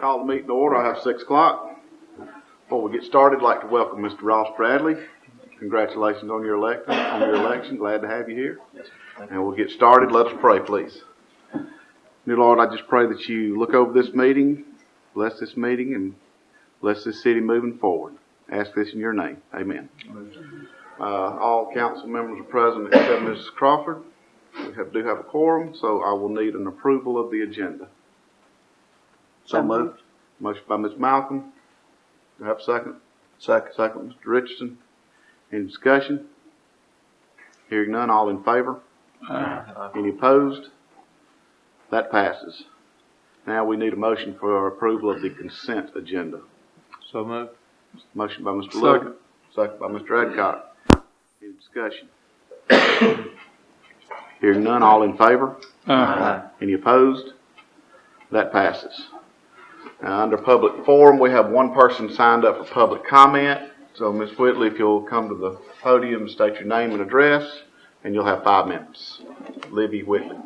Call the meeting to order. I have 6 o'clock. Before we get started, I'd like to welcome Mr. Ross Bradley. Congratulations on your election. Glad to have you here. And we'll get started. Let us pray, please. Dear Lord, I just pray that you look over this meeting, bless this meeting, and bless this city moving forward. I ask this in your name. Amen. All council members are present except Mrs. Crawford. We do have a quorum, so I will need an approval of the agenda. So moved. Motion by Ms. Malcolm. Do I have a second? Second, Mr. Richardson. Any discussion? Hearing none, all in favor? Aye. Any opposed? That passes. Now we need a motion for approval of the consent agenda. So moved. Motion by Mr. Little. Second by Mr. Adcock. Any discussion? Hearing none, all in favor? Aye. Any opposed? That passes. Under public forum, we have one person signed up for public comment. So, Ms. Whitley, if you'll come to the podium, state your name and address, and you'll have 5 minutes. Libby Whitley.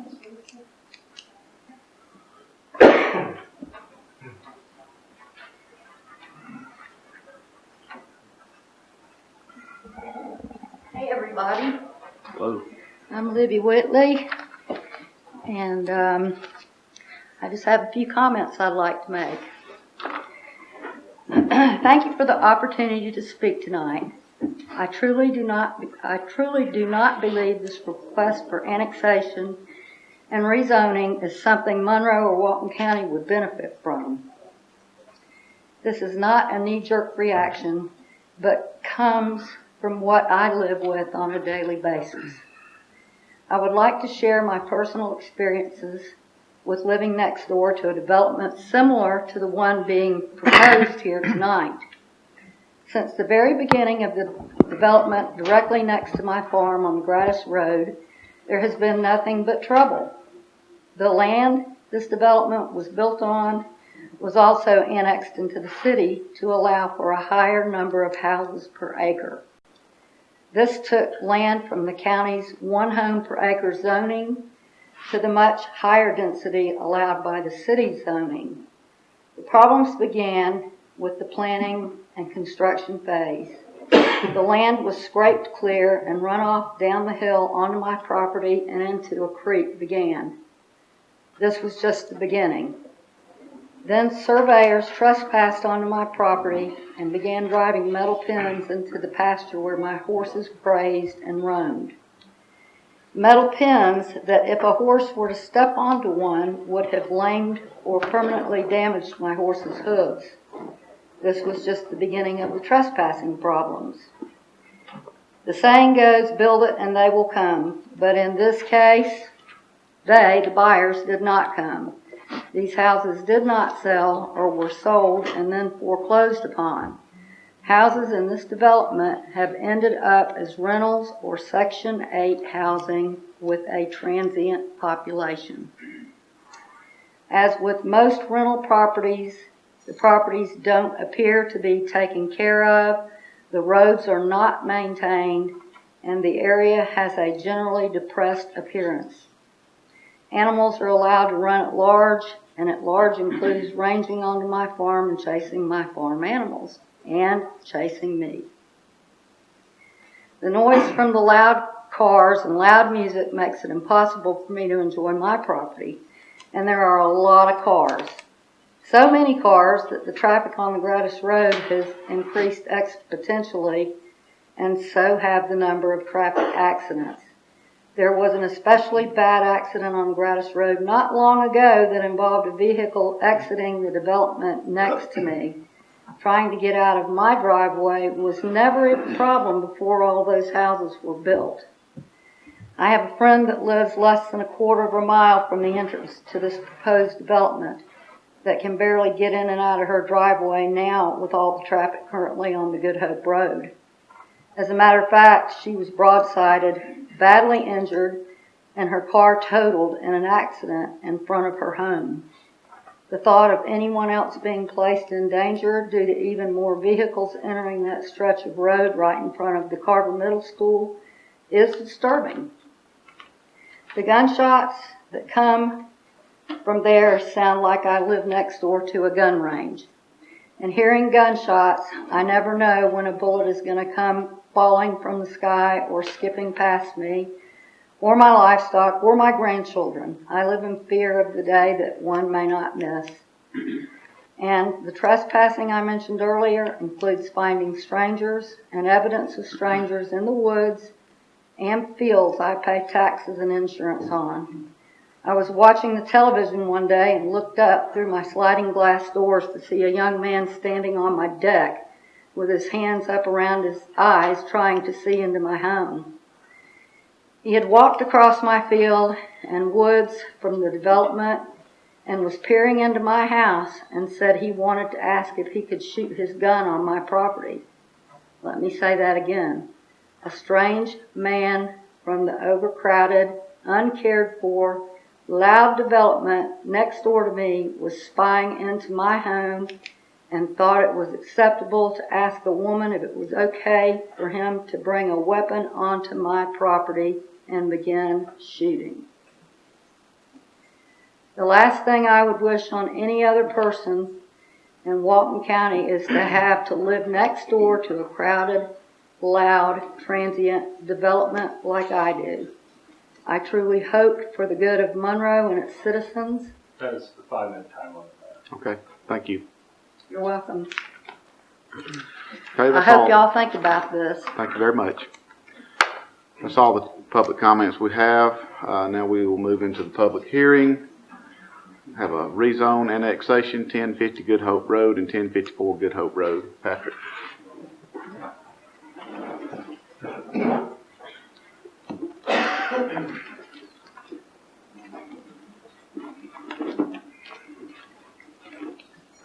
Hey, everybody. Hello. I'm Libby Whitley, and I just have a few comments I'd like to make. Thank you for the opportunity to speak tonight. I truly do not believe this request for annexation and rezoning is something Monroe or Walton County would benefit from. This is not a knee-jerk reaction, but comes from what I live with on a daily basis. I would like to share my personal experiences with living next door to a development similar to the one being proposed here tonight. Since the very beginning of the development directly next to my farm on Gratis Road, there has been nothing but trouble. The land this development was built on was also annexed into the city to allow for a higher number of houses per acre. This took land from the county's 1 home per acre zoning to the much higher density allowed by the city's zoning. The problems began with the planning and construction phase. The land was scraped clear and runoff down the hill onto my property and into a creek began. This was just the beginning. Then surveyors trespassed onto my property and began driving metal pins into the pasture where my horses grazed and roamed. Metal pins that if a horse were to step onto one would have lamed or permanently damaged my horse's hooves. This was just the beginning of the trespassing problems. The saying goes, build it and they will come. But in this case, the buyers, did not come. These houses did not sell or were sold and then foreclosed upon. Houses in this development have ended up as rentals or Section 8 housing with a transient population. As with most rental properties, the properties don't appear to be taken care of, the roads are not maintained, and the area has a generally depressed appearance. Animals are allowed to run at large, and at large includes ranging onto my farm and chasing my farm animals. And chasing me. The noise from the loud cars and loud music makes it impossible for me to enjoy my property, and there are a lot of cars. So many cars that the traffic on the Gratis Road has increased exponentially, and so have the number of traffic accidents. There was an especially bad accident on Gratis Road not long ago that involved a vehicle exiting the development next to me. Trying to get out of my driveway was never a problem before all those houses were built. I have a friend that lives less than a quarter of a mile from the entrance to this proposed development that can barely get in and out of her driveway now with all the traffic currently on the Good Hope Road. As a matter of fact, she was broadsided, badly injured, and her car totaled in an accident in front of her home. The thought of anyone else being placed in danger due to even more vehicles entering that stretch of road right in front of the Carver Middle School is disturbing. The gunshots that come from there sound like I live next door to a gun range. And hearing gunshots, I never know when a bullet is going to come falling from the sky or skipping past me, or my livestock, or my grandchildren. I live in fear of the day that one may not miss. And the trespassing I mentioned earlier includes finding strangers and evidence of strangers in the woods and fields I pay taxes and insurance on. I was watching the television one day and looked up through my sliding glass doors to see a young man standing on my deck with his hands up around his eyes trying to see into my home. He had walked across my field and woods from the development and was peering into my house and said he wanted to ask if he could shoot his gun on my property. Let me say that again. A strange man from the overcrowded, uncared for, loud development next door to me was spying into my home and thought it was acceptable to ask a woman if it was okay for him to bring a weapon onto my property and begin shooting. The last thing I would wish on any other person in Walton County is to have to live next door to a crowded, loud, transient development like I do. I truly hoped for the good of Monroe and its citizens. That is the 5-minute time limit. Okay, thank you. You're welcome. Okay, I that's hope all. y'all think about this. Thank you very much. That's all the public comments we have. Now we will move into the public hearing. Have a rezone annexation, 1050 Good Hope Road and 1054 Good Hope Road. Patrick.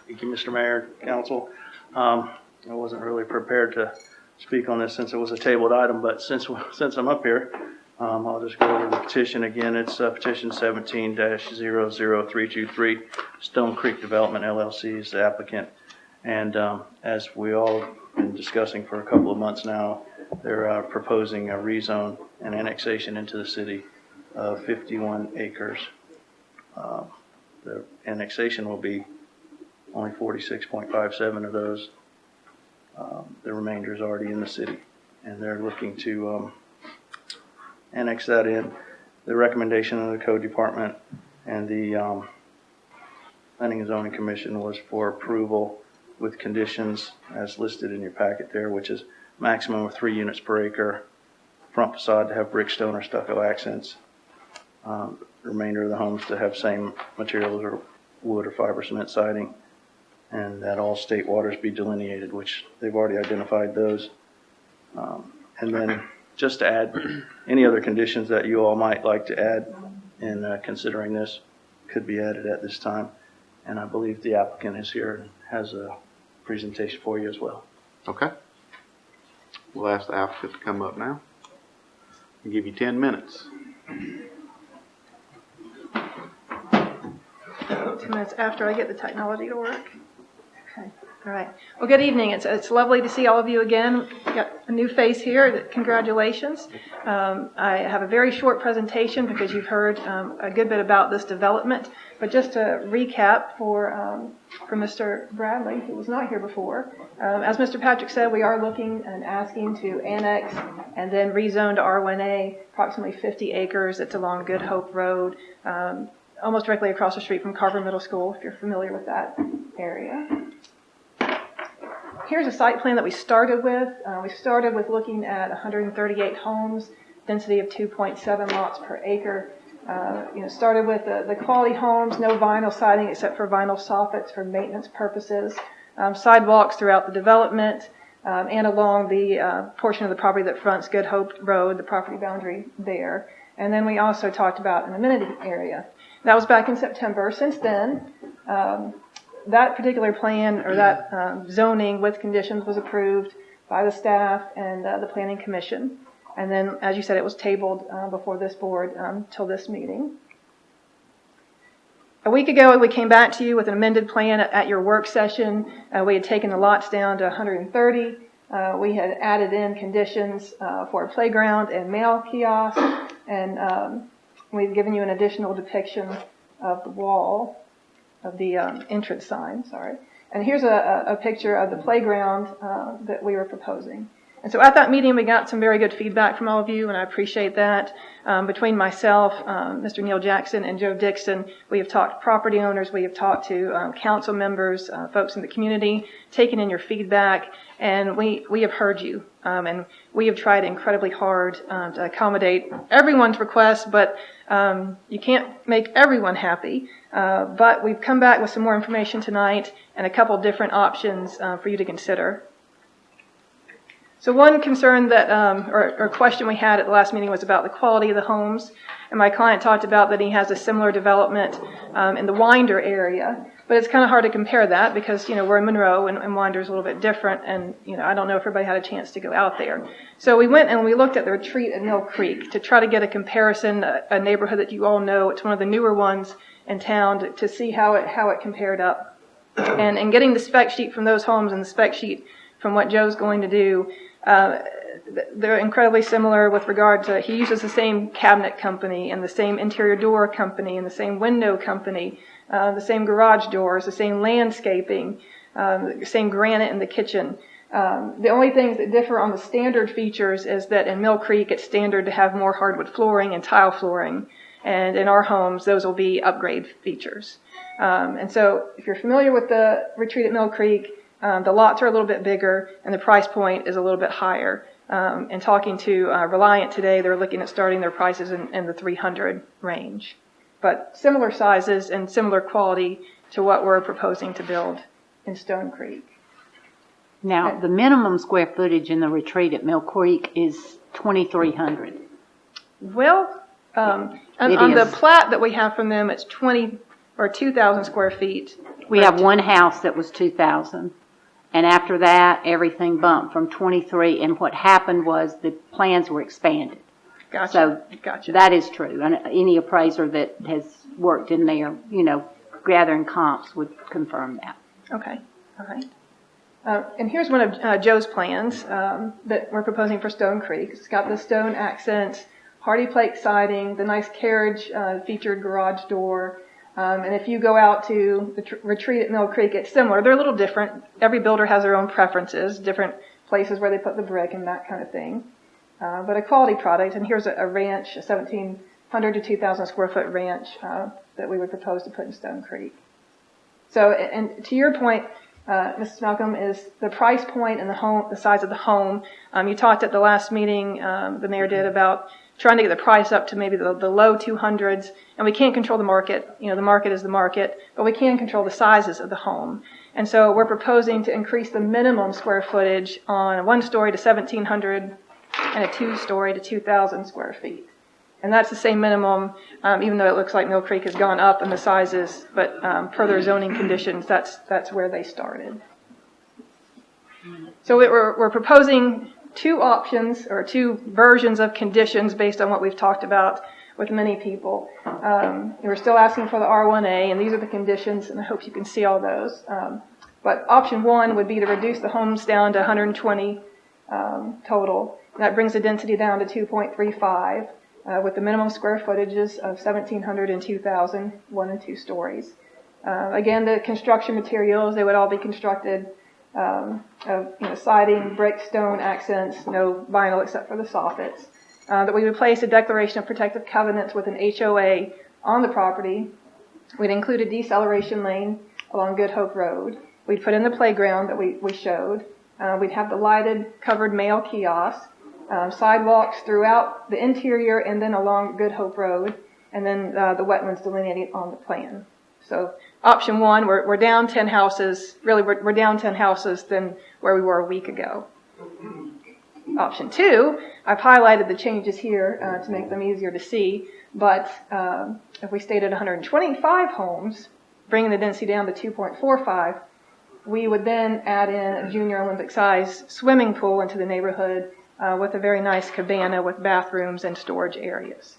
Thank you, Mr. Mayor, Council. I wasn't really prepared to speak on this since it was a tabled item, but since I'm up here, I'll just go over the petition again. It's petition 17-00323, Stone Creek Development LLC is the applicant. And as we all have been discussing for a couple of months now, they're proposing a rezone and annexation into the city of 51 acres. The annexation will be only 46.57 of those. The remainder is already in the city, and they're looking to annex that in. The recommendation of the Code Department and the Planning and Zoning Commission was for approval with conditions as listed in your packet there, which is maximum of 3 units per acre, front facade to have brick, stone, or stucco accents, the remainder of the homes to have same materials or wood or fiber cement siding, and that all state waters be delineated, which they've already identified those. And then just to add any other conditions that you all might like to add in considering this could be added at this time. And I believe the applicant is here and has a presentation for you as well. Okay. We'll ask the applicant to come up now. I'll give you 10 minutes. 2 minutes after I get the technology to work. Okay. All right. Well, good evening. It's lovely to see all of you again. We've got a new face here. Congratulations. I have a very short presentation because you've heard a good bit about this development. But just to recap for Mr. Bradley, who was not here before, as Mr. Patrick said, we are looking and asking to annex and then rezone to R1A, approximately 50 acres. It's along Good Hope Road, almost directly across the street from Carver Middle School, if you're familiar with that area. Here's a site plan that we started with. We started with looking at 138 homes, density of 2.7 lots per acre. Started with the quality homes, no vinyl siding except for vinyl soffits for maintenance purposes, sidewalks throughout the development, and along the portion of the property that fronts Good Hope Road, the property boundary there. And then we also talked about an amenity area. That was back in September. Since then, that particular plan or that zoning with conditions was approved by the staff and the Planning Commission. And then, as you said, it was tabled before this board till this meeting. A week ago, we came back to you with an amended plan at your work session. We had taken the lots down to 130. We had added in conditions for a playground and mail kiosk, and we've given you an additional depiction of the wall of the entrance sign, sorry. And here's a picture of the playground that we were proposing. And so at that meeting, we got some very good feedback from all of you, and I appreciate that. Between myself, Mr. Neil Jackson, and Joe Dixon, we have talked to property owners, we have talked to council members, folks in the community, taken in your feedback, and we have heard you. And we have tried incredibly hard to accommodate everyone's requests, but you can't make everyone happy. But we've come back with some more information tonight and a couple different options for you to consider. So one concern that, or question we had at the last meeting was about the quality of the homes. And my client talked about that he has a similar development in the Winder area. But it's kind of hard to compare that because, we're in Monroe and Winder's a little bit different. And, I don't know if everybody had a chance to go out there. So we went and we looked at the retreat at Mill Creek to try to get a comparison, a neighborhood that you all know. It's one of the newer ones in town to see how it compared up. And getting the spec sheet from those homes and the spec sheet from what Joe's going to do, they're incredibly similar with regard to, he uses the same cabinet company and the same interior door company and the same window company, the same garage doors, the same landscaping, the same granite in the kitchen. The only things that differ on the standard features is that in Mill Creek, it's standard to have more hardwood flooring and tile flooring. And in our homes, those will be upgrade features. And so if you're familiar with the retreat at Mill Creek, the lots are a little bit bigger and the price point is a little bit higher. And talking to Reliant today, they're looking at starting their prices in the 300 range. But similar sizes and similar quality to what we're proposing to build in Stone Creek. Now, the minimum square footage in the retreat at Mill Creek is 2,300. Well, on the plat that we have from them, it's 2,000 square feet. We have one house that was 2,000. And after that, everything bumped from 23. And what happened was the plans were expanded. Gotcha. So Gotcha. that is true. And any appraiser that has worked in there, gathering comps would confirm that. Okay. All right. And here's one of Joe's plans that we're proposing for Stone Creek. It's got the stone accents, hardy plate siding, the nice carriage featured garage door. And if you go out to the retreat at Mill Creek, it's similar. They're a little different. Every builder has their own preferences, different places where they put the brick and that kind of thing. But a quality product. And here's a ranch, a 1,700 to 2,000 square foot ranch that we would propose to put in Stone Creek. So, and to your point, Mrs. Malcolm, is the price point and the size of the home. You talked at the last meeting, the mayor did, about trying to get the price up to maybe the low 200s, and we can't control the market. The market is the market, but we can control the sizes of the home. And so we're proposing to increase the minimum square footage on a 1-story to 1,700 and a 2-story to 2,000 square feet. And that's the same minimum, even though it looks like Mill Creek has gone up in the sizes, but per their zoning conditions, that's where they started. So we're proposing two options or two versions of conditions based on what we've talked about with many people. We're still asking for the R1A, and these are the conditions, and I hope you can see all those. But option one would be to reduce the homes down to 120 total. And that brings the density down to 2.35 with the minimum square footages of 1,700 and 2,000, 1 and 2 stories. Again, the construction materials, they would all be constructed of siding, brick, stone accents, no vinyl except for the soffits. That we would place a declaration of protective covenants with an HOA on the property. We'd include a deceleration lane along Good Hope Road. We'd put in the playground that we showed. We'd have the lighted covered mail kiosk, sidewalks throughout the interior and then along Good Hope Road, and then the wetlands delineated on the plan. So option one, we're down 10 houses. Really, we're down 10 houses than where we were a week ago. Option two, I've highlighted the changes here to make them easier to see, but if we stayed at 125 homes, bringing the density down to 2.45, we would then add in a junior Olympic size swimming pool into the neighborhood with a very nice cabana with bathrooms and storage areas.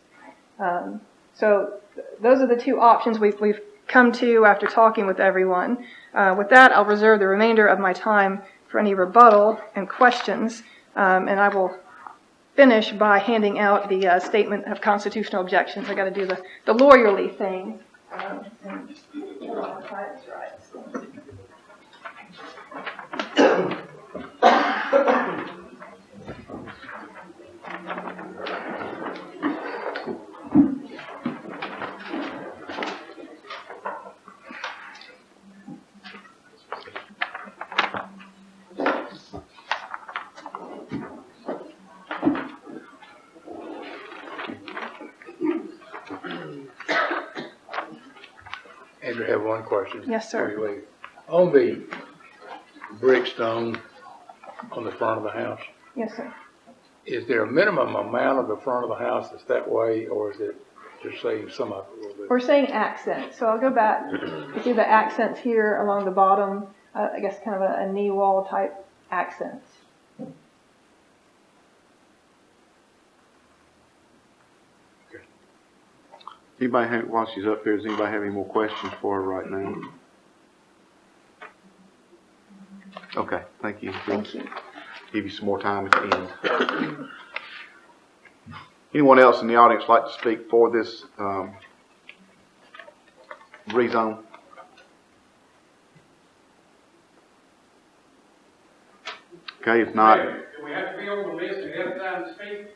So those are the two options we've come to after talking with everyone. With that, I'll reserve the remainder of my time for any rebuttal and questions, and I will finish by handing out the statement of constitutional objections. I got to do the lawyerly thing. And just turn on the pipes right. So. Andrew, I have one question. Yes, sir. before you leave. On the brickstone on the front of the house, Yes, sir. is there a minimum amount of the front of the house that's that way, or is it just saying some of it a little bit? We're saying accent. So I'll go back. You see the accents here along the bottom. I guess kind of a knee wall type accents. While she's up here, does anybody have any more questions for her right now? Okay, thank you. Thank you. Give you some more time at the end. Anyone else in the audience like to speak for this rezone? Okay, if not. Do we have to be on the list ahead of time to speak?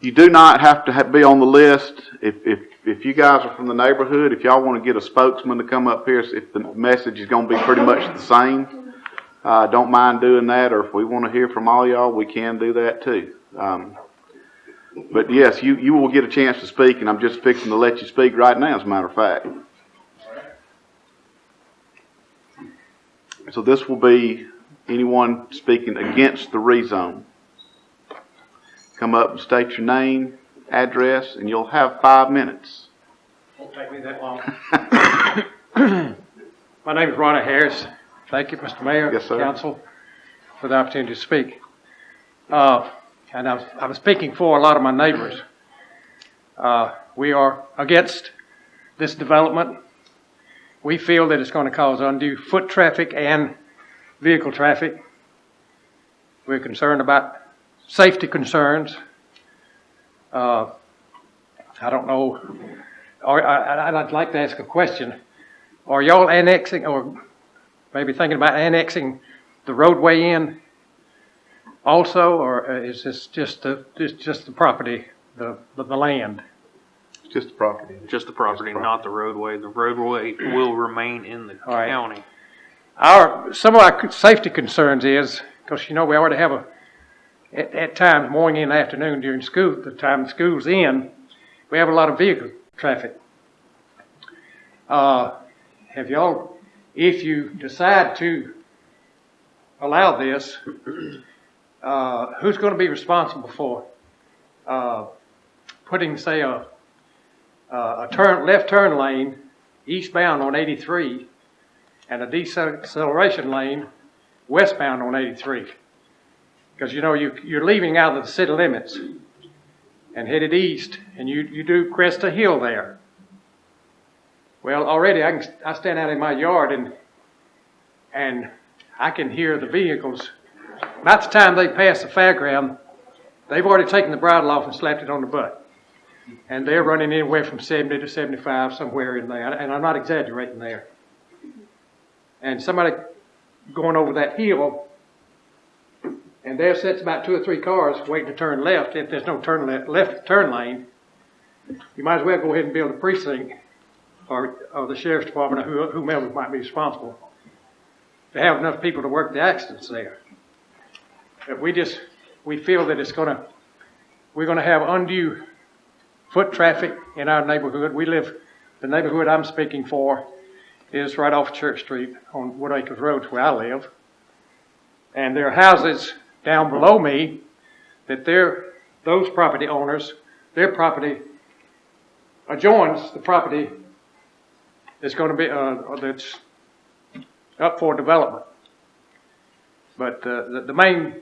You do not have to be on the list. If you guys are from the neighborhood, if y'all want to get a spokesman to come up here, if the message is going to be pretty much the same, don't mind doing that. Or if we want to hear from all y'all, we can do that too. But yes, you will get a chance to speak, and I'm just fixing to let you speak right now, as a matter of fact. So this will be anyone speaking against the rezone. Come up and state your name, address, and you'll have 5 minutes. Won't take me that long. My name is Ronnie Harris. Thank you, Mr. Mayor, Yes, sir. Council, for the opportunity to speak. And I'm speaking for a lot of my neighbors. We are against this development. We feel that it's going to cause undue foot traffic and vehicle traffic. We're concerned about safety concerns. I don't know, I'd like to ask a question. Are y'all annexing, or maybe thinking about annexing the roadway in also, or is this just the property, the land? Just the property. Just the property, not the roadway. The roadway will remain in the All right. county. Some of our safety concerns is, because we already have at times, morning and afternoon during school, the time school's in, we have a lot of vehicle traffic. Have y'all, if you decide to allow this, who's going to be responsible for putting, say, a left turn lane eastbound on 83 and a deceleration lane westbound on 83? Because you're leaving out of the city limits and headed east, and you do crest a hill there. Well, already I stand out in my yard and I can hear the vehicles. About the time they pass the fairground, they've already taken the bridle off and slapped it on the butt, and they're running anywhere from 70 to 75, somewhere in there, and I'm not exaggerating there. And somebody going over that hill, and there sits about 2 or 3 cars waiting to turn left. If there's no left turn lane, you might as well go ahead and build a precinct or the sheriff's department or whomever might be responsible to have enough people to work the accidents there. But we feel that we're gonna have undue foot traffic in our neighborhood. The neighborhood I'm speaking for is right off Church Street on Woodacres Road, where I live. And there are houses down below me that those property owners, their property adjoins the property that's going to be that's up for development. But the main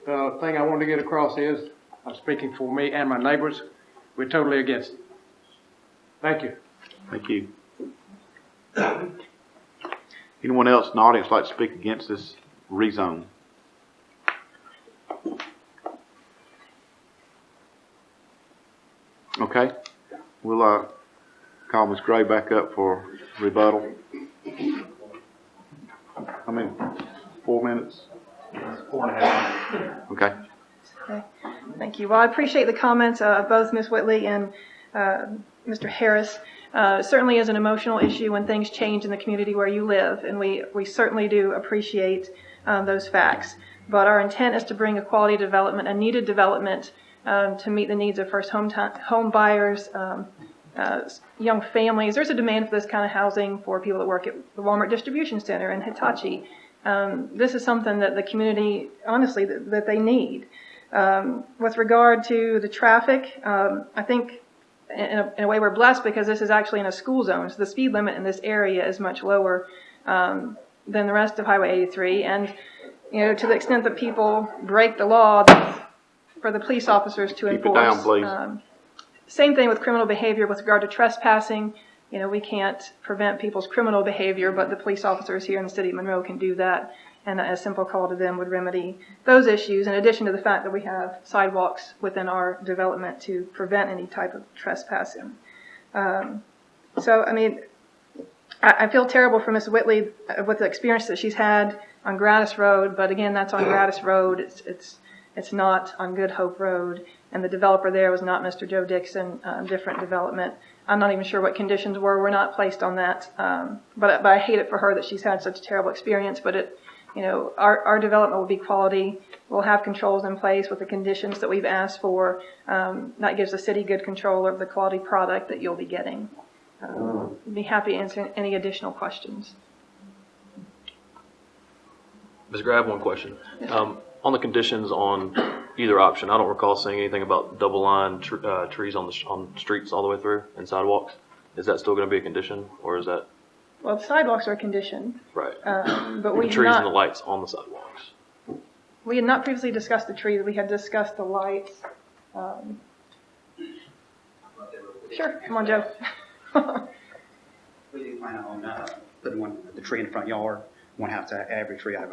thing I want to get across is, I'm speaking for me and my neighbors, we're totally against it. Thank you. Thank you. Anyone else in the audience like to speak against this rezone? Okay. We'll, call Ms. Gray back up for rebuttal. I mean, 4 minutes? 4.5 minutes. Okay. Okay. Thank you. Well, I appreciate the comments of both Ms. Whitley and Mr. Harris. Certainly is an emotional issue when things change in the community where you live, and we certainly do appreciate those facts. But our intent is to bring a quality development, a needed development, to meet the needs of first home buyers, young families. There's a demand for this kind of housing for people that work at the Walmart Distribution Center in Hitachi. This is something that the community, honestly, that they need. With regard to the traffic, I think in a way we're blessed because this is actually in a school zone, so the speed limit in this area is much lower than the rest of Highway 83. And to the extent that people break the law, that's for the police officers to enforce. Keep it down, please. Same thing with criminal behavior with regard to trespassing. We can't prevent people's criminal behavior, but the police officers here in the city of Monroe can do that. And a simple call to them would remedy those issues, in addition to the fact that we have sidewalks within our development to prevent any type of trespassing. So, I mean, I feel terrible for Ms. Whitley with the experience that she's had on Gratis Road, but again, that's on Gratis Road. It's not on Good Hope Road, and the developer there was not Mr. Joe Dixon, different development. I'm not even sure what conditions were not placed on that, but I hate it for her that she's had such a terrible experience. But our development will be quality. We'll have controls in place with the conditions that we've asked for. That gives the city good control of the quality product that you'll be getting. I'd be happy to answer any additional questions. Ms. Gray, I have one question. On the conditions on either option, I don't recall saying anything about double line trees on streets all the way through and sidewalks. Is that still going to be a condition, or is that? Well, the sidewalks are a condition. Right. But we the trees and the lights on the sidewalks. We had not previously discussed the trees. We had discussed the lights. Sure. Come on, Joe. We do plan on putting the tree in the front yard. One have to every tree. I have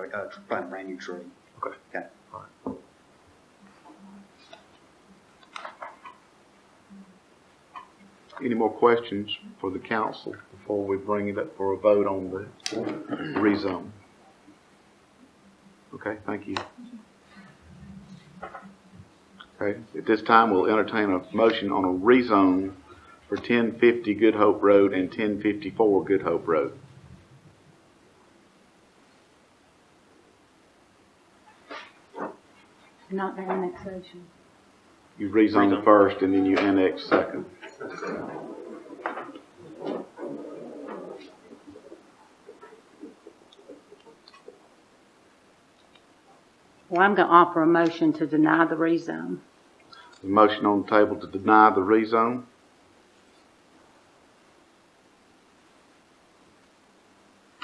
plant a brand new tree. Okay. Okay. All right. Any more questions for the council before we bring it up for a vote on the rezone? Okay, thank you. Okay, at this time we'll entertain a motion on a rezone for 1050 Good Hope Road and 1054 Good Hope Road. Not the annexation. You rezone first and then you annex second. Well, I'm going to offer a motion to deny the rezone. A motion on the table to deny the rezone.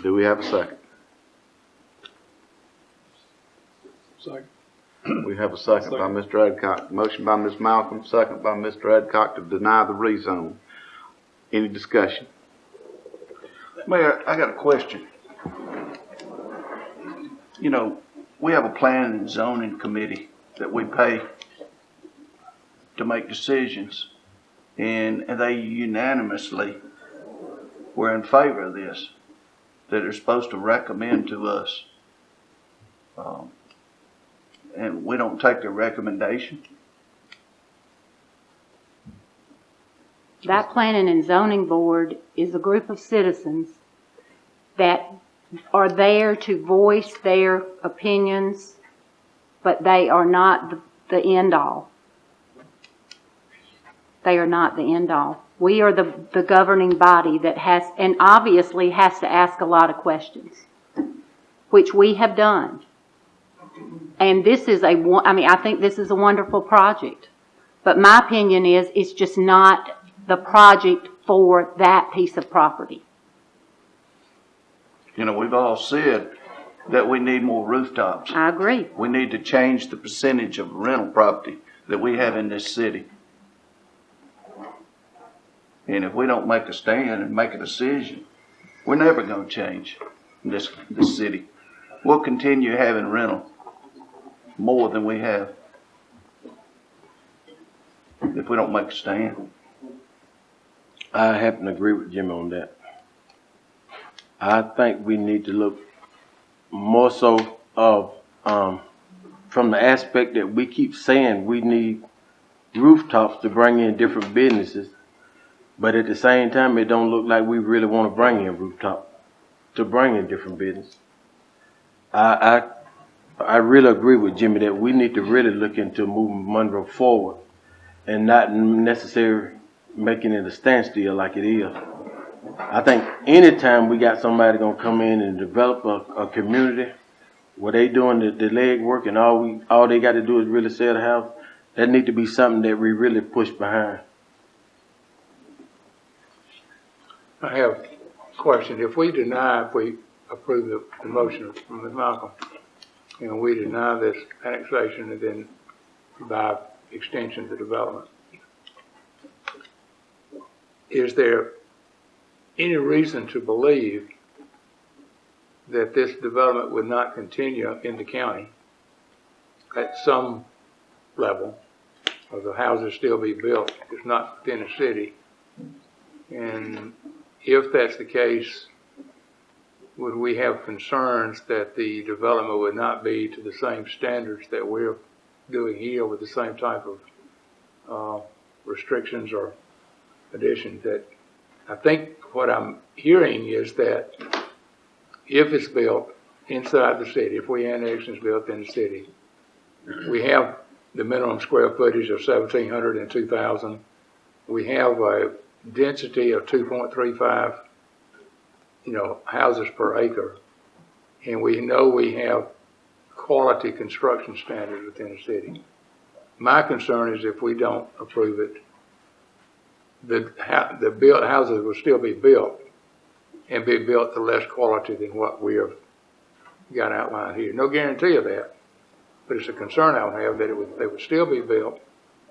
Do we have a second? Second. We have a second by Mr. Adcock. Motion by Ms. Malcolm, second by Mr. Adcock to deny the rezone. Any discussion? Mayor, I got a question. We have a planning and zoning committee that we pay to make decisions, and they unanimously were in favor of this, that they're supposed to recommend to us. And we don't take their recommendation. That planning and zoning board is a group of citizens that are there to voice their opinions, but they are not the end all. They are not the end all. We are the governing body that has, and obviously has to ask a lot of questions, which we have done. And this is I think this is a wonderful project. But my opinion is it's just not the project for that piece of property. We've all said that we need more rooftops. I agree. We need to change the percentage of rental property that we have in this city. And if we don't make a stand and make a decision, we're never going to change this city. We'll continue having rental more than we have if we don't make a stand. I happen to agree with Jimmy on that. I think we need to look more so of, from the aspect that we keep saying we need rooftops to bring in different businesses, but at the same time, it don't look like we really want to bring in rooftop to bring in different business. I really agree with Jimmy that we need to really look into moving Monroe forward and not necessarily making it a standstill like it is. I think anytime we got somebody gonna come in and develop a community where they doing the leg work and all they got to do is really sell the house, that need to be something that we really push behind. I have a question. If we approve the motion from Ms. Malcolm, and we deny this annexation and then by extension the development, is there any reason to believe that this development would not continue in the county at some level, or the houses still be built, if not within the city? And if that's the case, would we have concerns that the development would not be to the same standards that we're doing here with the same type of restrictions or additions? That I think what I'm hearing is that if it's built inside the city, if we annex and it's built in the city, we have the minimum square footage of 1,700 and 2,000. We have a density of 2.35, houses per acre, and we know we have quality construction standards within the city. My concern is if we don't approve it, the built houses will still be built and be built to less quality than what we have got outlined here. No guarantee of that, but it's a concern I would have that they would still be built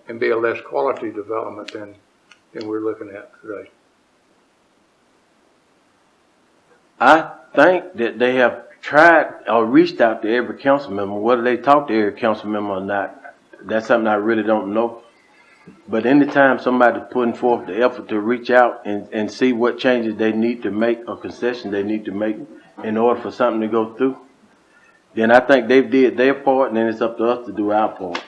and be a less quality development than we're looking at today. I think that they have tried or reached out to every council member. Whether they talk to every council member or not, that's something I really don't know. But anytime somebody's putting forth the effort to reach out and see what changes they need to make or concessions they need to make in order for something to go through, then I think they've did their part, and then it's up to us to do our part.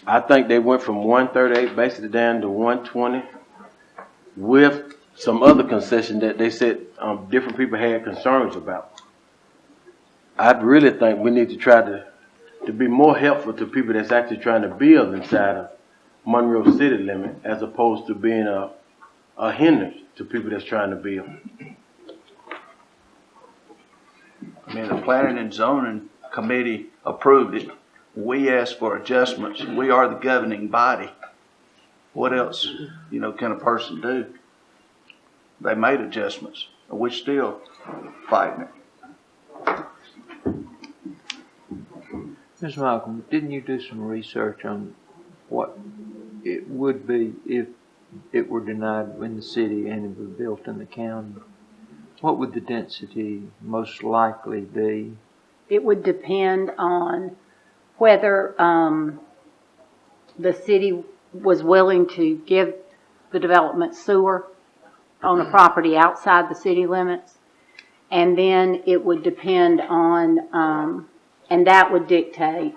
I think they went from 138 basically down to 120 with some other concession that they said different people had concerns about. I really think we need to try to be more helpful to people that's actually trying to build inside of Monroe city limit, as opposed to being a hindrance to people that's trying to build. I mean, the planning and zoning committee approved it. We asked for adjustments. We are the governing body. What else, can a person do? They made adjustments. We're still fighting it. Ms. Malcolm, didn't you do some research on what it would be if it were denied in the city and it was built in the county? What would the density most likely be? It would depend on whether the city was willing to give the development sewer on a property outside the city limits. And then it would depend on, and that would dictate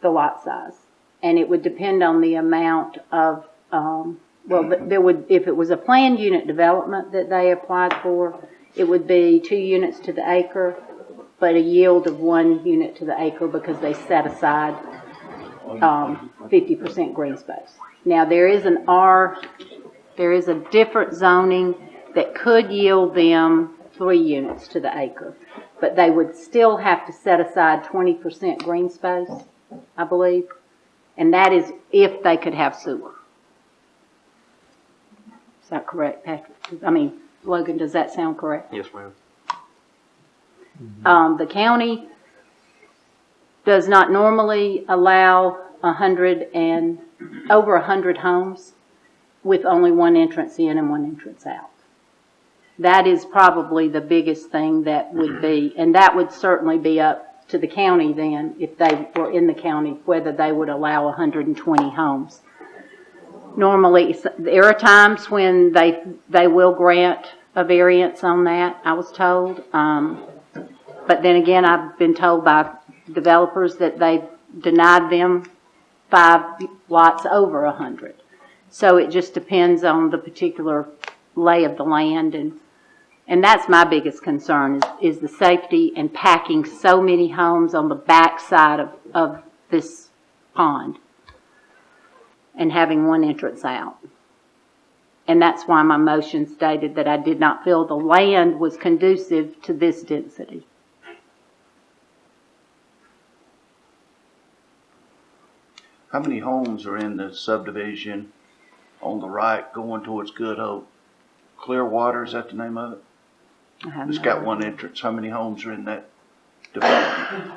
the lot size. And it would depend on the amount of, if it was a planned unit development that they applied for, it would be 2 units to the acre, but a yield of 1 unit to the acre because they set aside 50% green space. Now there is a different zoning that could yield them 3 units to the acre, but they would still have to set aside 20% green space, I believe, and that is if they could have sewer. Is that correct, Patrick? Logan, does that sound correct? Yes, ma'am. The county does not normally allow over 100 homes with only 1 entrance in and 1 entrance out. That is probably the biggest thing that would be, and that would certainly be up to the county then, if they were in the county, whether they would allow 120 homes. Normally, there are times when they will grant a variance on that, I was told. But then again, I've been told by developers that they denied them 5 lots over 100. So it just depends on the particular lay of the land, and that's my biggest concern is the safety and packing so many homes on the back side of this pond and having one entrance out. And that's why my motion stated that I did not feel the land was conducive to this density. How many homes are in the subdivision on the right going towards Good Hope? Clearwater, is that the name of it? It's got one entrance. How many homes are in that development?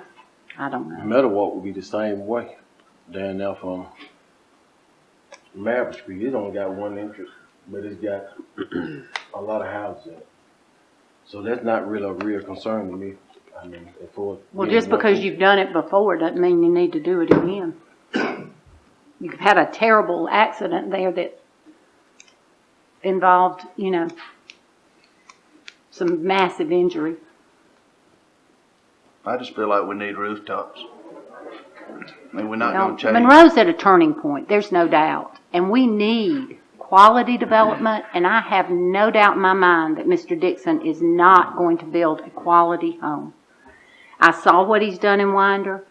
I don't know. Meadowalk would be the same way. Down there from Maverick Street, it only got one entrance, but it's got a lot of houses in it. So that's not really a real concern to me. I mean, well, just because you've done it before doesn't mean you need to do it again. You've had a terrible accident there that involved, you know, some massive injury. I just feel like we need rooftops. I mean, we're not going to change. Monroe's at a turning point, there's no doubt. And we need quality development, and I have no doubt in my mind that Mr. Dixon is not going to build a quality home. I saw what he's done in Winder,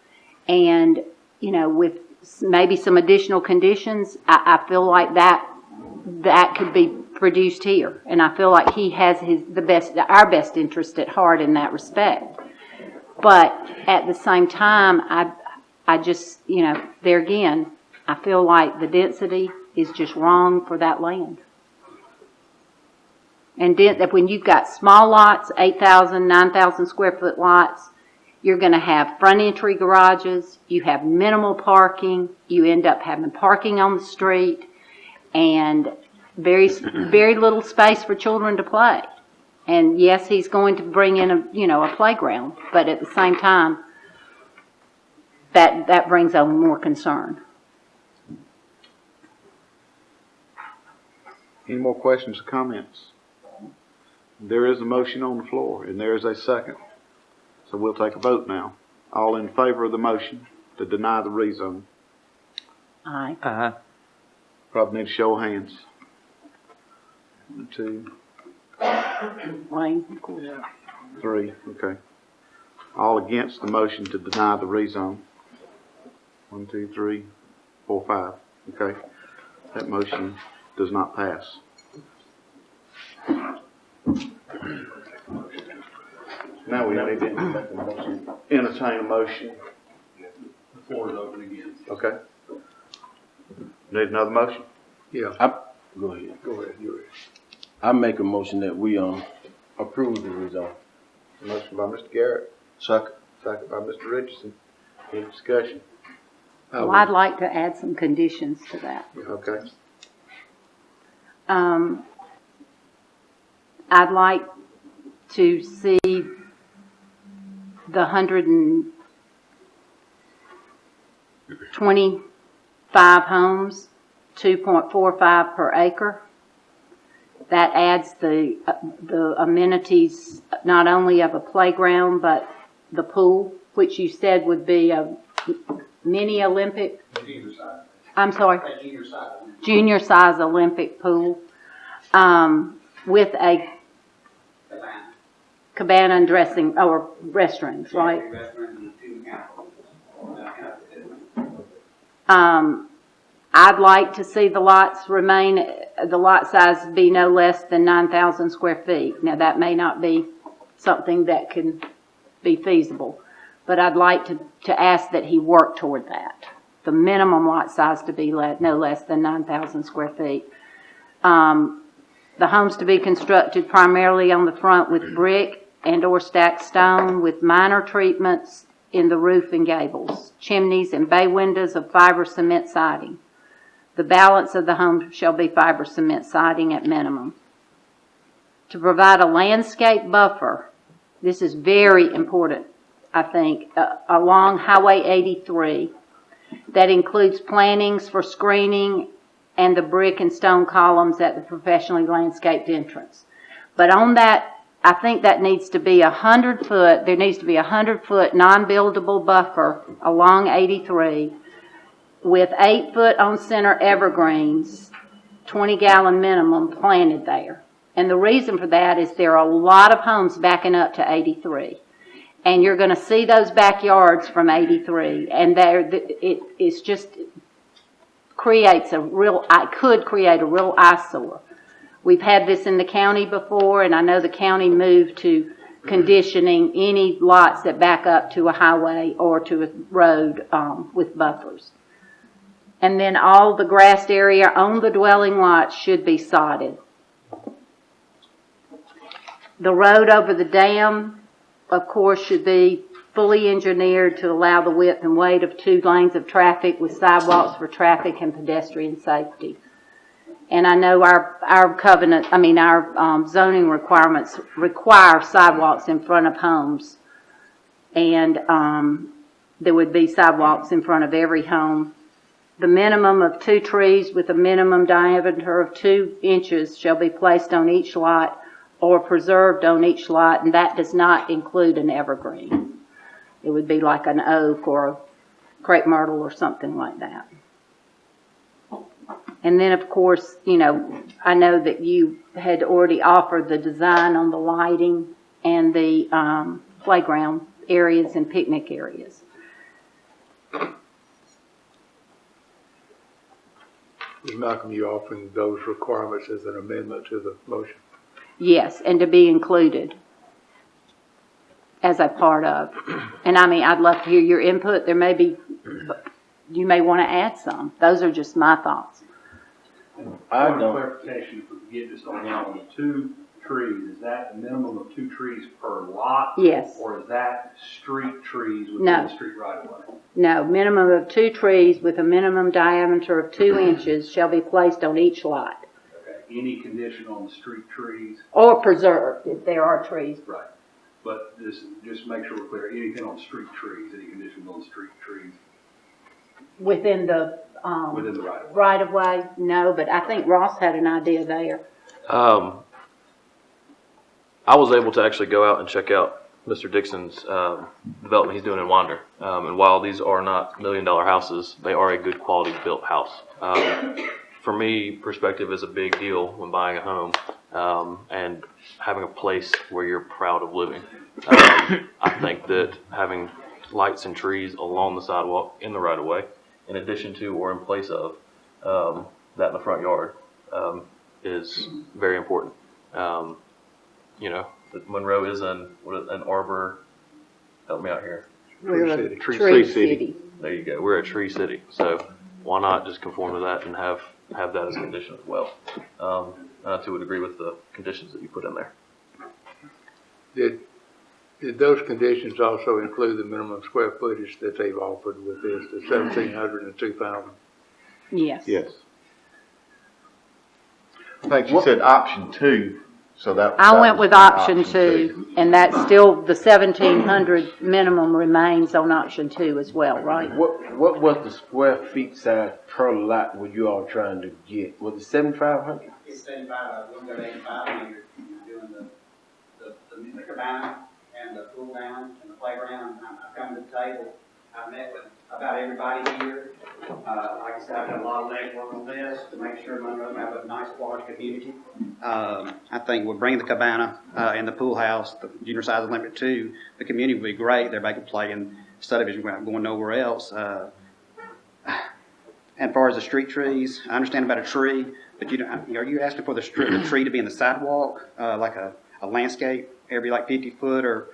and, you know, with maybe some additional conditions, I feel like that could be produced here. And I feel like he has our best interest at heart in that respect. But at the same time, I just, you know, there again, I feel like the density is just wrong for that land. And that when you've got small lots, 8,000, 9,000 square foot lots, you're going to have front entry garages, you have minimal parking, you end up having parking on the street, and very, very little space for children to play. And yes, he's going to bring in a playground, but at the same time, that brings on more concern. Any more questions or comments? There is a motion on the floor, and there is a second. So we'll take a vote now. All in favor of the motion to deny the rezone? Aye. Aye. Probably need a show of hands. 1, 2, Wayne? 3. Okay. All against the motion to deny the rezone? 1, 2, 3, 4, 5. Okay. That motion does not pass. Now we need to entertain a motion. The floor is open again. Okay. Need another motion? Yeah. Go ahead. Go ahead. You're ready. I make a motion that we approve the rezone. Motion by Mr. Garrett. Second. Second by Mr. Richardson. Any discussion? Well, I'd like to add some conditions to that. Okay. I'd like to see the 125 homes, 2.45 per acre. That adds the amenities not only of a playground but the pool, which you said would be a mini Olympic. Junior size. I'm sorry. Junior size. Junior size Olympic pool with a cabana and dressing or restrooms, right? I'd like to see the lot size be no less than 9,000 square feet. Now that may not be something that can be feasible, but I'd like to ask that he work toward that. The minimum lot size to be no less than 9,000 square feet. The homes to be constructed primarily on the front with brick and or stacked stone with minor treatments in the roof and gables, chimneys and bay windows of fiber cement siding. The balance of the home shall be fiber cement siding at minimum. To provide a landscape buffer, this is very important, I think, along Highway 83 that includes plantings for screening and the brick and stone columns at the professionally landscaped entrance. But on that, I think that needs to be 100 foot, there needs to be 100-foot non-buildable buffer along 83 with 8 foot on center evergreens, 20-gallon minimum planted there. And the reason for that is there are a lot of homes backing up to 83. And you're going to see those backyards from 83. And it's just creates a real, could create a real eyesore. We've had this in the county before, and I know the county moved to conditioning any lots that back up to a highway or to a road with buffers. And then all the grassed area on the dwelling lots should be sodded. The road over the dam, of course, should be fully engineered to allow the width and weight of 2 lanes of traffic with sidewalks for traffic and pedestrian safety. And I know our zoning requirements require sidewalks in front of homes. And there would be sidewalks in front of every home. The minimum of 2 trees with a minimum diameter of 2 inches shall be placed on each lot or preserved on each lot, and that does not include an evergreen. It would be like an oak or a crepe myrtle or something like that. And then, of course, you know, I know that you had already offered the design on the lighting and the playground areas and picnic areas. Ms. Malcolm, you offering those requirements as an amendment to the motion? Yes, and to be included as a part of. And I mean, I'd love to hear your input. There may be, you may want to add some. Those are just my thoughts. I Point of don't. clarification, if we could get this on now, on the 2 trees, is that a minimum of 2 trees per lot? Yes. Or is that street trees within No. the street right away? No, minimum of 2 trees with a minimum diameter of 2 inches shall be placed on each lot. Okay, any condition on the street trees? Or preserved if there are trees. Right. But just make sure we're clear, anything on street trees, any conditions on street trees Within the within the right of way? right of way, no, but I think Ross had an idea there. I was able to actually go out and check out Mr. Dixon's development he's doing in Wander. And while these are not $1 million houses, they are a good quality built house. For me, perspective is a big deal when buying a home and having a place where you're proud of living. I think that having lights and trees along the sidewalk in the right of way, in addition to or in place of that in the front yard, is very important. You know, Monroe is an arbor. Help me out here. We're a City. tree city. There you go. We're a tree city, so why not just conform to that and have that as a condition as well? I too would agree with the conditions that you put in there. Did those conditions also include the minimum square footage that they've offered with this, the 1,700 and 2,000? Yes. Yes. I think you said option 2, so that. I that went was with option 2, and that's still the 1,700 minimum remains on option 2 as well, right? What was the square feet size per lot were you all trying to get? Was it 7,500? It's 75, we'll go to 85, and you're doing the cabana and the pool down and the playground. I've come to the table, I've met with about everybody here. Like I said, I've done a lot of legwork on this to make sure Monroe will have a nice quality community. I think we'll bring the cabana and the pool house, the junior size limit too. The community will be great. Everybody can play in subdivision without going nowhere else. And as far as the street trees, I understand about a tree, but are you asking for the tree to be in the sidewalk, like a landscape, every like 50 foot or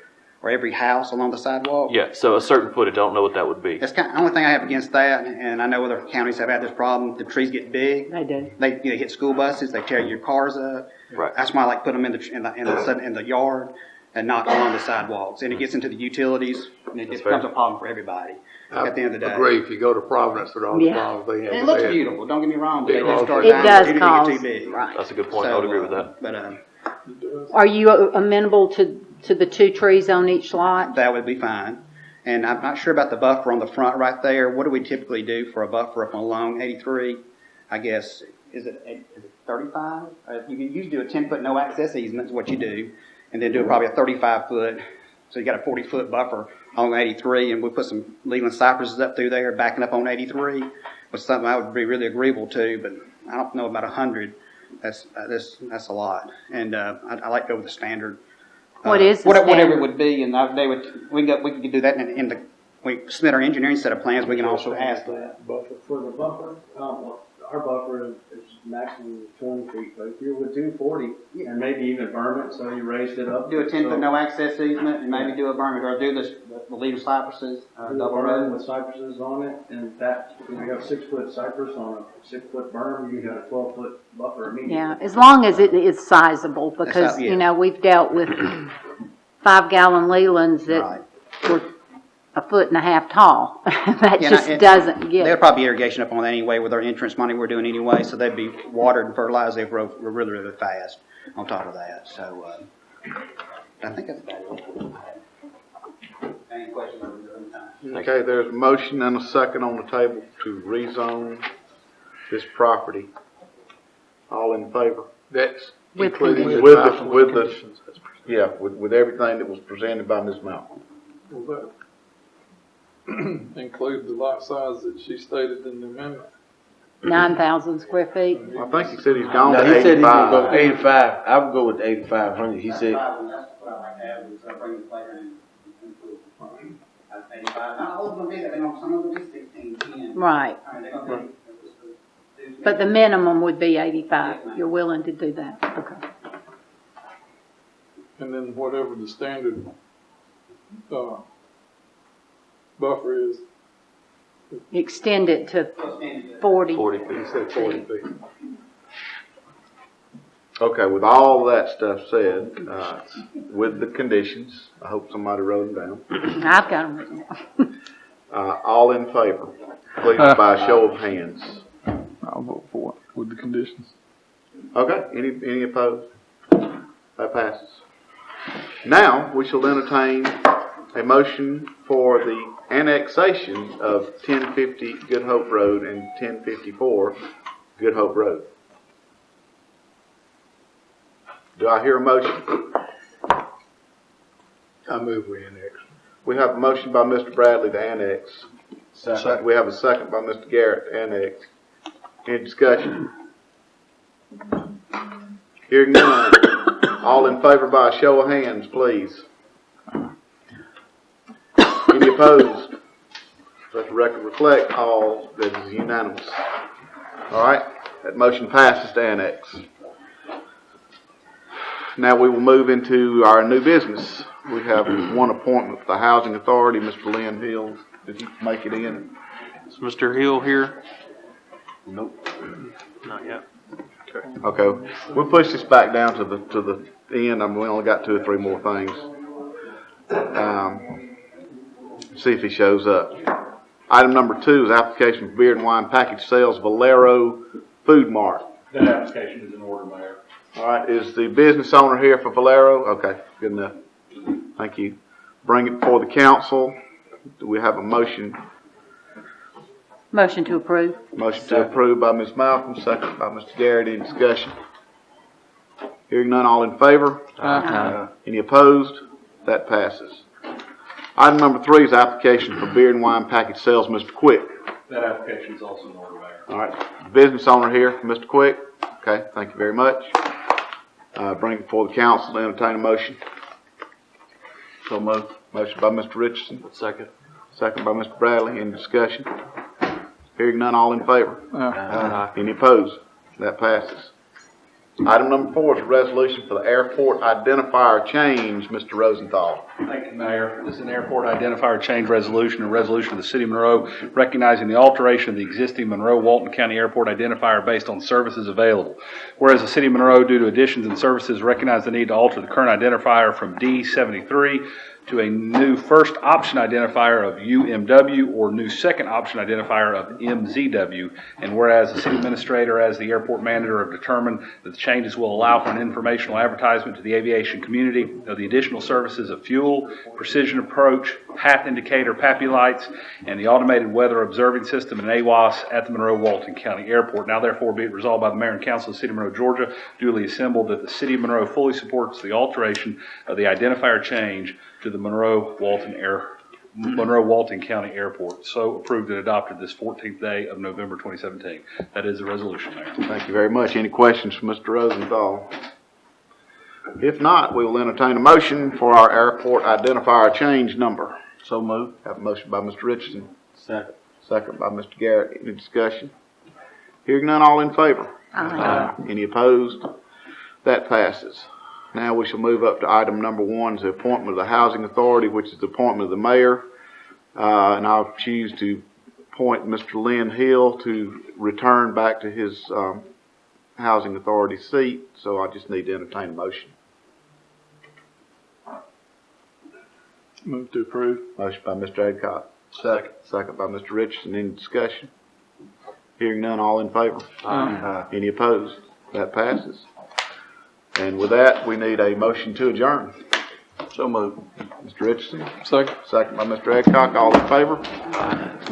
every house along the sidewalk? Yeah, so a certain footage, I don't know what that would be. That's kind of the only thing I have against that, and I know other counties have had this problem. The trees get big. They do. They hit school buses. They tear your cars up. Right. That's why I like put them in the yard and not along the sidewalks. And it gets into the utilities, and it just becomes a problem for everybody at the end of the day. I agree. If you go to Providence with all the problems they have. And it looks beautiful. Don't get me wrong, but It they just start It does cause, too big. right. That's a good point. I would agree with that. But Are you amenable to the 2 trees on each lot? that would be fine. And I'm not sure about the buffer on the front right there. What do we typically do for a buffer up along 83? I guess is it 35? You can usually do a 10-foot no access easement is what you do, and then do probably a 35-foot. So you got a 40-foot buffer on 83, and we'll put some Leland cypresses up through there, backing up on 83, was something I would be really agreeable to, but I don't know about 100. That's a lot, and I like to go with the standard. What is the whatever standard? it would be, and we could do that in the we submit our engineering set of plans. We can also ask that. Buffer for the buffer. Our buffer is maximum 20 feet, but if you're with 240, and maybe even berm it, so you raised it up. Do a 10-foot no access easement, and maybe do a berm, or do the leader cypresses, double road with cypresses on it, and that when you have 6-foot cypress on a 6-foot berm, you got a 12-foot buffer immediately. Yeah, as long as it is sizable, because, how- yeah. you know, we've dealt with 5-gallon Lelands that Right. were a 1.5 feet tall. That Yeah, just and doesn't get There'll it. probably be irrigation up on that anyway with our insurance money we're doing anyway, so they'd be watered and fertilized. They grow really, really fast on top of that. So I think that's about it. Any questions? Okay, there's a motion and a second on the table to rezone this property. All in favor? That's With including conditions. With with everything that was presented by Ms. Malcolm. Will that include the lot size that she stated in the amendment? 9,000 square feet. I think he said he's gone No, to he said he's gonna go 85. 85. I would go with 8,500. He said, That's what I like to have, is bring the playground and pool. That's 85. Not all of them be that, some of them be 16, 10. Right. I mean, they're gonna be. But the minimum would be 85. You're willing to do that? Okay. And then whatever the standard buffer is. Extend it to 40. 40 feet. He said 40 feet. Okay, with all that stuff said, with the conditions, I hope somebody wrote them down. I've got them written down. All in favor, please by a show of hands. I'll vote for it with the conditions. Okay, any opposed? That passes. Now, we shall entertain a motion for the annexation of 1050 Good Hope Road and 1054 Good Hope Road. Do I hear a motion? I move we annex. We have a motion by Mr. Bradley to annex. Second. We have a second by Mr. Garrett to annex. Any discussion? Hearing none. All in favor by a show of hands, please. Any opposed? Let the record reflect all that is unanimous. All right, that motion passes to annex. Now we will move into our new business. We have one appointment for the Housing Authority, Mr. Lynn Hill. Did he make it in? Is Mr. Hill here? Nope. Not yet. Okay, we'll push this back down to the end. We only got 2 or 3 more things. See if he shows up. Item number 2 is application for beer and wine package sales, Valero Food Mart. That application is in order, Mayor. All right, is the business owner here for Valero? Okay, good enough. Thank you. Bring it before the council. Do we have a motion? Motion to approve. Motion to approve by Ms. Malcolm, second by Mr. Garrett. Any discussion? Hearing none, all in favor? Any opposed? That passes. Item number 3 is application for beer and wine package sales, Mr. Quick. That application is also in order, Mayor. All right, business owner here, Mr. Quick. Okay, thank you very much. Bring it before the council to entertain a motion. So moved. Motion by Mr. Richardson. Second. Second by Mr. Bradley. Any discussion? Hearing none, all in favor? Any opposed? That passes. Item number 4 is a resolution for the airport identifier change, Mr. Rosenthal. Thank you, Mayor. This is an airport identifier change resolution, a resolution of the City of Monroe recognizing the alteration of the existing Monroe-Walton County Airport identifier based on services available. Whereas the City of Monroe, due to additions and services, recognize the need to alter the current identifier from D73 to a new first option identifier of UMW or new second option identifier of MZW. And whereas the city administrator, as the airport manager, have determined that the changes will allow for an informational advertisement to the aviation community of the additional services of fuel, precision approach, path indicator, PAPI lights, and the automated weather observing system and AWAS at the Monroe-Walton County Airport. Now therefore be it resolved by the Mayor and Council of the City of Monroe, Georgia, duly assembled, that the City of Monroe fully supports the alteration of the identifier change to the Monroe-Walton County Airport. So approved and adopted this 14th day of November 2017. That is the resolution, Mayor. Thank you very much. Any questions for Mr. Rosenthal? If not, we will entertain a motion for our airport identifier change number. So moved. Have a motion by Mr. Richardson. Second. Second by Mr. Garrett. Any discussion? Hearing none, all in favor? Aye. Any opposed? That passes. Now we shall move up to item number 1, the appointment of the Housing Authority, which is the appointment of the mayor. And I'll choose to appoint Mr. Lynn Hill to return back to his Housing Authority seat. So I just need to entertain a motion. Move to approve. Motion by Mr. Adcock. Second. Second by Mr. Richardson. Any discussion? Hearing none, all in favor? Aye. Any opposed? That passes. And with that, we need a motion to adjourn. So moved. Mr. Richardson. Second. Second by Mr. Adcock. All in favor?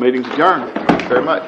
Meeting's adjourned. Thank you very much.